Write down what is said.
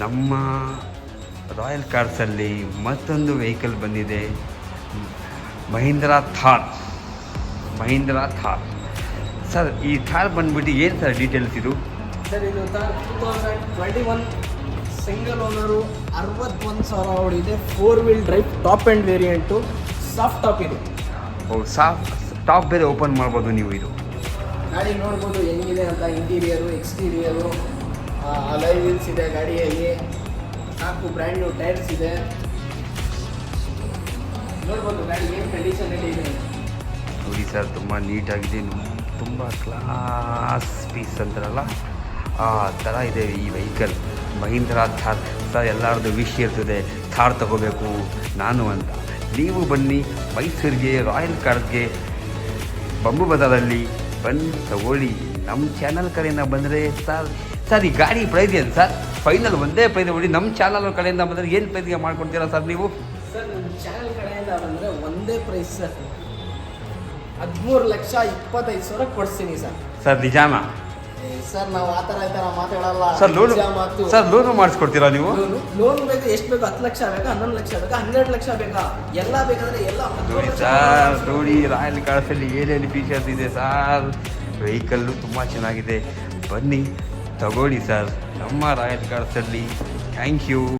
ನಮ್ಮ ರಾಯಲ್ ಕಾರ್ಸಲ್ಲಿ ಮತ್ತೊಂದು ವೆಹಿಕಲ್ ಬಂದಿದೆ, ಮಹೀಂದ್ರಾ ಥಾರ್. ಸರ್ ಈ ಥಾರ್ ಬಂದ್ಬಿಟ್ಟು ಏನು ಸರ್ ಡೀಟೇಲ್ಸ್ ಇದು? ಸರ್ ಇದು 2021 ಸಿಂಗಲ್ ಓನರು, 61,000 ಓಡಿದೆ, 4 wheel drive, top end variant, soft top ಇದು. ಟಾಪ್ ಬೇರೆ ಓಪನ್ ಮಾಡ್ಬೋದು ನೀವು. ಇದು ಗಾಡಿ ನೋಡ್ಬೋದು ಹೆಂಗಿದೆ ಅಂತ, ಇಂಟೀರಿಯರು ಎಕ್ಸ್ಟೀರಿಯರು, ಅಲಾಯ್ ವೀಲ್ಸ್ ಇದೆ ಗಾಡಿಯಲ್ಲಿ, 4 ಬ್ರ್ಯಾಂಡ್ ನ್ಯೂ ಟೈರ್ಸ್ ಇದೆ. ನೋಡ್ಬೋದು ಗಾಡಿ ಏನು ಕಂಡೀಷನಲ್ಲಿ ಇದೆ ನೋಡಿ ಸರ್, ತುಂಬ ನೀಟಾಗಿದೆ, ತುಂಬ ಕ್ಲಾಸ್ ಪೀಸ್ ಅಂತಾರಲ್ಲ ಆ ಥರ ಇದೆ ಈ ವೆಹಿಕಲ್, ಮಹೀಂದ್ರಾ ಥಾರ್. ಸರ್ ಎಲ್ಲರದ್ದು ವಿಶ್ ಇರ್ತದೆ ಥಾರ್ ತಗೋಬೇಕು ನಾನು ಅಂತ. ನೀವು ಬನ್ನಿ ಮೈಸೂರಿಗೆ, ರಾಯಲ್ ಕಾರ್ಸ್ಗೆ, ಬಂಬು ಬಜಾರಲ್ಲಿ ಬನ್ನಿ ತಗೊಳ್ಳಿ. ನಮ್ಮ ಚಾನಲ್ ಕಡೆಯಿಂದ ಬಂದರೆ ಸರ್ ಈ ಗಾಡಿ ಪ್ರೈಸ್ ಏನು ಸರ್? ಫೈನಲ್ ಒಂದೇ ಪ್ರೈಸ್ ನೋಡಿ, ನಮ್ಮ ಚಾನಲ್ ಕಡೆಯಿಂದ ಬಂದರೆ ಏನು ಪ್ರೈಸ್ಗೆ ಮಾಡ್ಕೊಡ್ತೀರಾ ಸರ್ ನೀವು? ಸರ್ ನಮ್ಮ ಚಾನಲ್ ಕಡೆಯಿಂದ ಬಂದರೆ ಒಂದೇ ಪ್ರೈಸ್ ಸರ್, 13,25,000 ಕೊಡ್ತೀನಿ ಸರ್. ಸರ್ ನಿಜಾನಾ? ಸರ್ ನಾವು ಆ ಥರ ಮಾತಾಡಲ್ಲ ಸರ್. ಲೋನು ಮಾಡಿಸ್ಕೊಡ್ತೀರಾ ನೀವು? ಲೋನ್ ಬೇಕು, ಎಷ್ಟು ಬೇಕು? 10 ಲಕ್ಷ ಬೇಕಾ, 11 ಲಕ್ಷ ಬೇಕಾ, 12 ಲಕ್ಷ ಬೇಕಾ? ಎಲ್ಲ ಬೇಕಾದ್ರೆ ಎಲ್ಲ ನೋಡಿ ಸರ್. ನೋಡಿ ರಾಯಲ್ ಕಾರ್ಸಲ್ಲಿ ಏನೇನು ಫೀಚರ್ಸ್ ಇದೆ ಸರ್. ವೆಹಿಕಲ್ಲು ತುಂಬ ಚೆನ್ನಾಗಿದೆ, ಬನ್ನಿ ತಗೊಳ್ಳಿ ಸರ್ ನಮ್ಮ ರಾಯಲ್ ಕಾರ್ಸಲ್ಲಿ. Thank you.